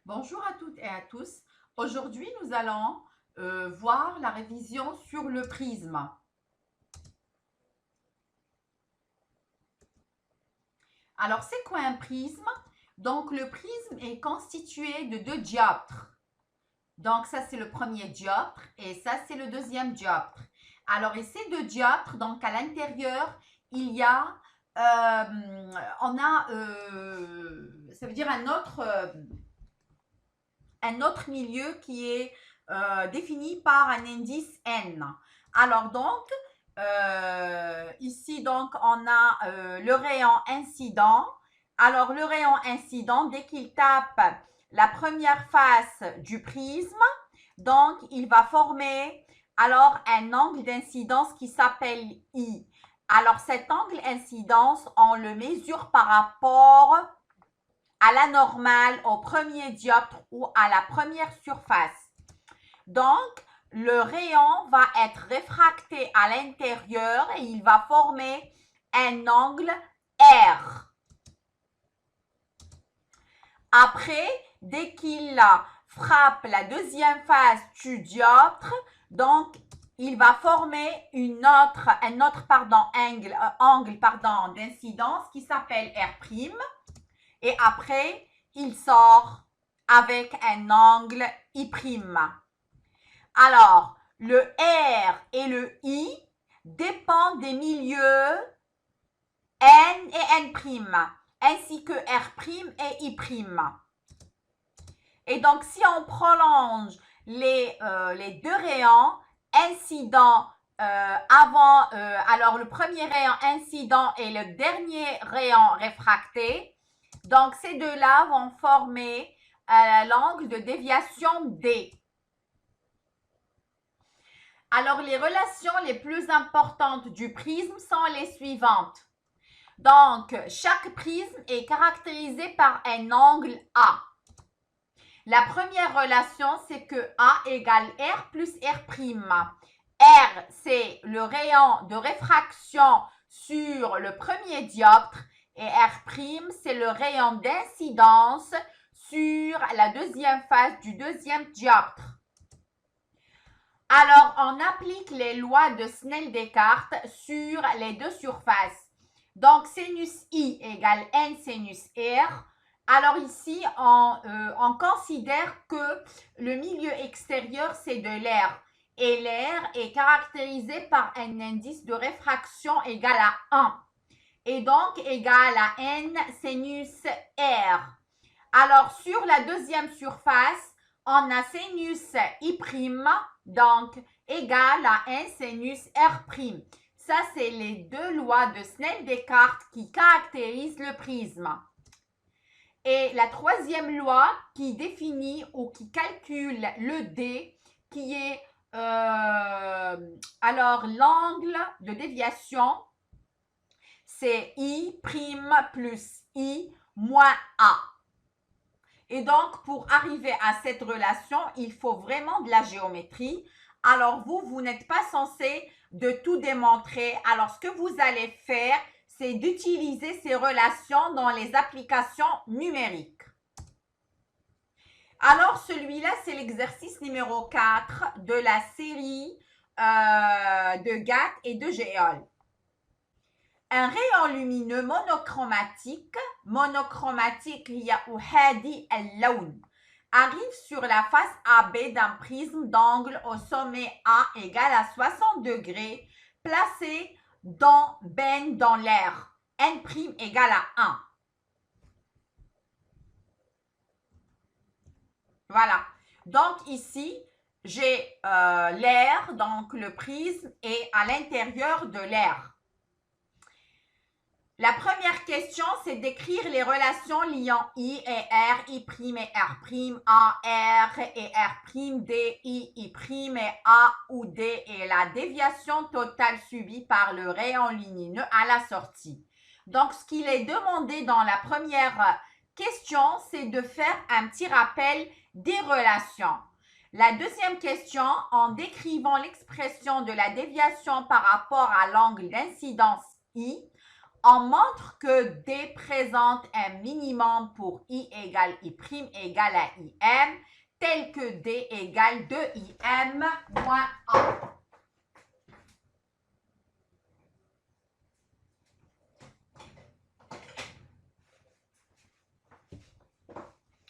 Bonjour à toutes et à tous. Aujourd'hui, nous allons voir la révision sur le prisme. Alors, c'est quoi un prisme? Donc, le prisme est constitué de deux dioptres. Donc, ça, c'est le premier dioptre et ça, c'est le deuxième dioptre. Alors, et ces deux dioptres, donc à l'intérieur, il y a, ça veut dire un autre milieu qui est défini par un indice n. Alors donc, ici donc on a le rayon incident. Alors le rayon incident, dès qu'il tape la première face du prisme, donc il va former alors un angle d'incidence qui s'appelle I. Alors cet angle incidence, on le mesure par rapport à la normale, au premier dioptre ou à la première surface. Donc, le rayon va être réfracté à l'intérieur et il va former un angle R. Après, dès qu'il frappe la deuxième face du dioptre, donc il va former un autre angle d'incidence qui s'appelle R'. Et après, il sort avec un angle I'. Alors, le R et le I dépendent des milieux N et N', ainsi que R' et I'. Et donc, si on prolonge les deux rayons incidents alors le premier rayon incident et le dernier rayon réfracté, donc ces deux-là vont former l'angle de déviation D. Alors les relations les plus importantes du prisme sont les suivantes. Donc chaque prisme est caractérisé par un angle A. La première relation, c'est que A égale R plus R'. R, c'est le rayon de réfraction sur le premier dioptre et R', c'est le rayon d'incidence sur la deuxième face du deuxième dioptre. Alors, on applique les lois de Snell-Descartes sur les deux surfaces. Donc, sinus I égale N sinus R. Alors ici, on considère que le milieu extérieur, c'est de l'air. Et l'air est caractérisé par un indice de réfraction égal à 1. Et donc, égal à N sinus R. Alors, sur la deuxième surface, on a sinus I', donc égal à 1 sinus R'. Ça, c'est les deux lois de Snell-Descartes qui caractérisent le prisme. Et la troisième loi qui définit ou qui calcule le D, qui est alors l'angle de déviation, c'est I' plus I moins A. Et donc, pour arriver à cette relation, il faut vraiment de la géométrie. Alors, vous n'êtes pas censé de tout démontrer. Alors, ce que vous allez faire, c'est d'utiliser ces relations dans les applications numériques. Alors, celui-là, c'est l'exercice numéro 4 de la série de GAT et de Géol. Un rayon lumineux monochromatique arrive sur la face AB d'un prisme d'angle au sommet A égal à 60 degrés placé dans l'air, N' égale à 1. Voilà. Donc ici, j'ai l'air, donc le prisme est à l'intérieur de l'air. La première question, c'est d'écrire les relations liant I et R, I' et R', A, R et R', D, I' et A ou D et la déviation totale subie par le rayon lumineux à la sortie. Donc, ce qu'il est demandé dans la première question, c'est de faire un petit rappel des relations. La deuxième question, en décrivant l'expression de la déviation par rapport à l'angle d'incidence I, on montre que D présente un minimum pour I égale I' égale à IM, tel que D égale 2IM moins 1.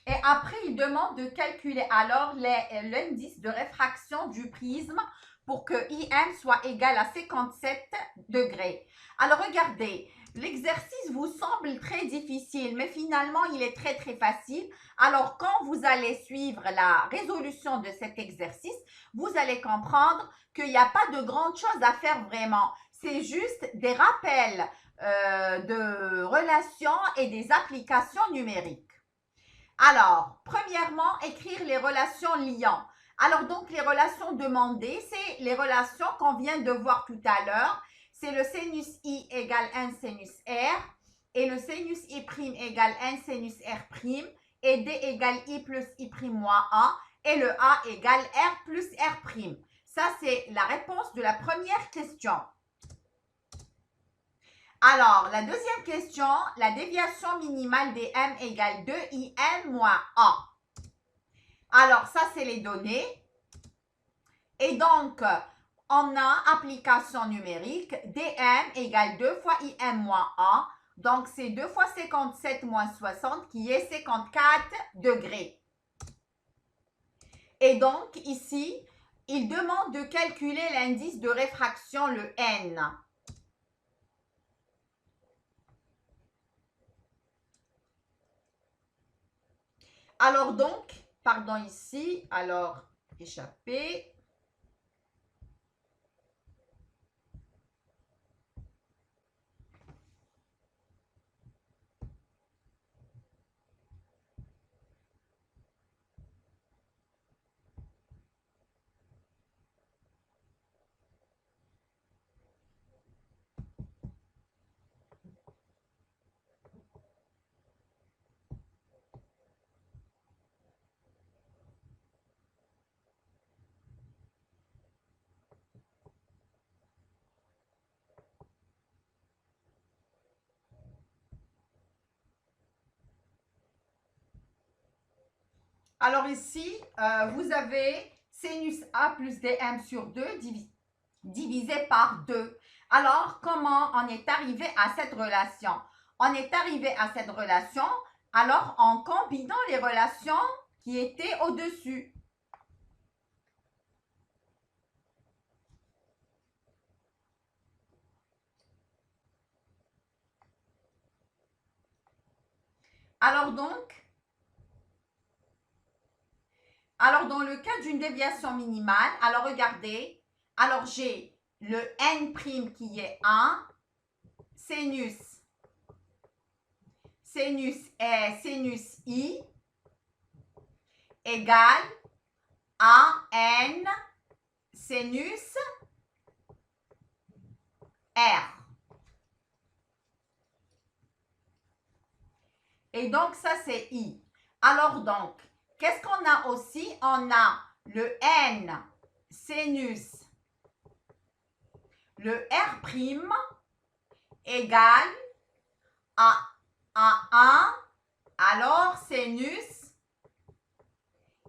Et après, il demande de calculer alors l'indice de réfraction du prisme pour que IM soit égal à 57 degrés. Alors regardez, l'exercice vous semble très difficile, mais finalement, il est très très facile. Alors quand vous allez suivre la résolution de cet exercice, vous allez comprendre qu'il n'y a pas de grandes choses à faire vraiment. C'est juste des rappels de relations et des applications numériques. Alors, premièrement, écrire les relations liant. Alors, donc, les relations demandées, c'est les relations qu'on vient de voir tout à l'heure. C'est le sinus I égale 1 sinus R et le sinus I' égale 1 sinus R' et D égale I plus I' moins A et le A égale R plus R'. Ça, c'est la réponse de la première question. Alors, la deuxième question, la déviation minimale des M égale 2IM moins A. Alors, ça, c'est les données. Et donc, on a application numérique, dm égale 2 fois IM moins A. Donc, c'est 2 fois 57 moins 60 qui est 54 degrés. Et donc, ici, il demande de calculer l'indice de réfraction, le N. Alors donc, pardon ici, alors échappé. Alors ici, vous avez sinus A plus dm sur 2 divisé par 2. Alors, comment on est arrivé à cette relation? On est arrivé à cette relation alors en combinant les relations qui étaient au-dessus. Alors donc, dans le cas d'une déviation minimale, alors regardez, alors j'ai le N' qui est 1, sinus I égale à N sinus R. Et donc, ça, c'est I. Alors donc, qu'est-ce qu'on a aussi? On a le N sinus, le R' égale à 1, alors sinus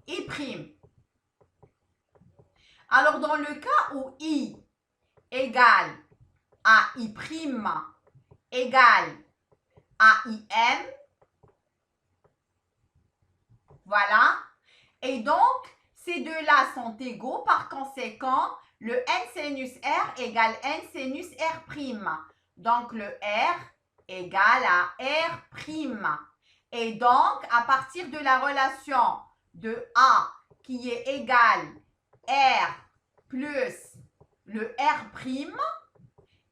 I'. Alors, dans le cas où I égale à I' égale à IM, voilà. Et donc, ces deux-là sont égaux. Par conséquent, le N sinus R égale N sinus R'. Donc, le R égale à R'. Et donc, à partir de la relation de A qui est égale R plus le R',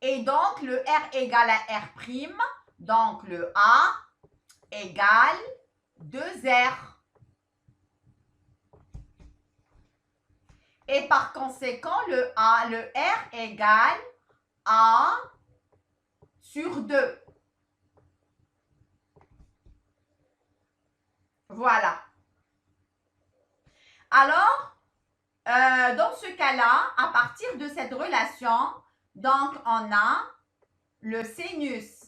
et donc le R égale à R', donc le A égale 2R. Et par conséquent, le R égale A sur 2. Voilà. Alors, dans ce cas-là, à partir de cette relation, donc on a le sinus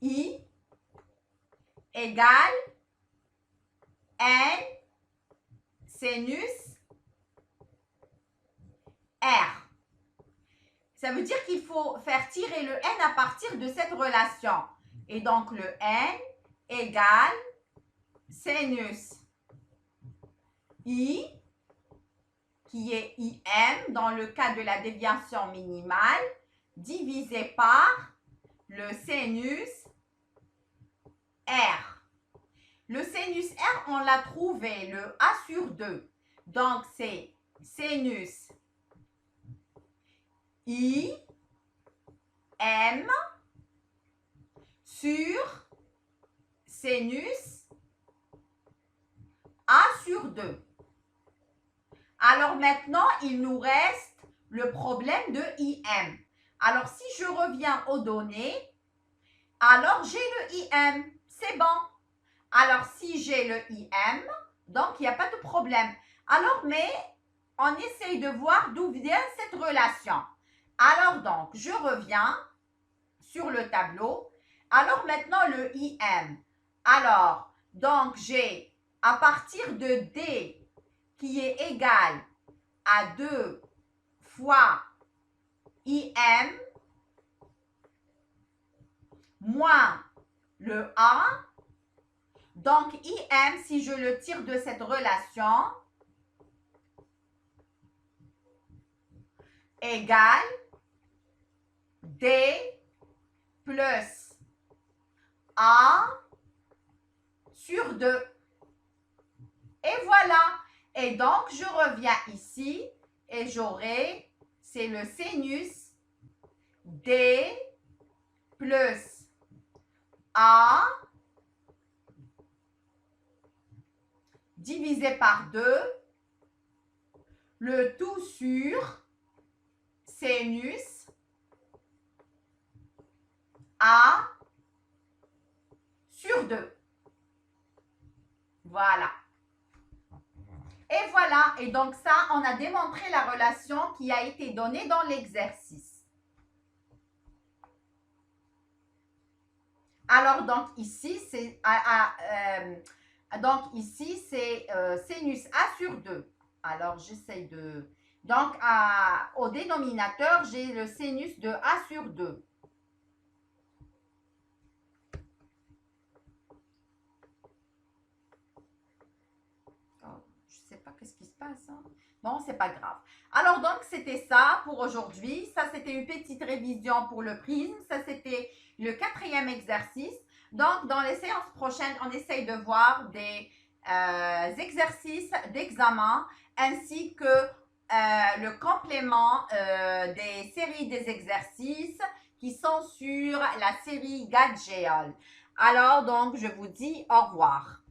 I égale N sinus R. Ça veut dire qu'il faut faire tirer le N à partir de cette relation. Et donc, le N égale sinus I, qui est IM dans le cas de la déviation minimale, divisé par le sinus R. Le sinus R, on l'a trouvé, le A sur 2. Donc, c'est sinus I, M sur sinus A sur 2. Alors maintenant, il nous reste le problème de IM. Alors, si je reviens aux données, alors j'ai le IM, c'est bon. Alors, si j'ai le IM, donc il n'y a pas de problème. Alors, mais on essaye de voir d'où vient cette relation. Alors, donc, je reviens sur le tableau. Alors, maintenant, le IM. Alors, donc, j'ai à partir de D qui est égal à 2 fois IM moins le A. Donc, IM, si je le tire de cette relation, égale D plus A sur 2. Et voilà. Et donc, je reviens ici et j'aurai, c'est le sinus D plus A divisé par 2, le tout sur sinus A sur 2. Voilà. Et voilà. Et donc ça, on a démontré la relation qui a été donnée dans l'exercice. Alors, donc ici, c'est sinus A sur 2. Alors, j'essaye de... Donc, au dénominateur, j'ai le sinus de A sur 2. Oh, je ne sais pas qu'est-ce qui se passe. Hein? Bon, c'est pas grave. Alors, donc, c'était ça pour aujourd'hui. Ça, c'était une petite révision pour le prisme. Ça, c'était le 4e exercice. Donc, dans les séances prochaines, on essaye de voir des exercices d'examen ainsi que le complément des séries des exercices qui sont sur la série GATGEOL. Alors, donc, je vous dis au revoir.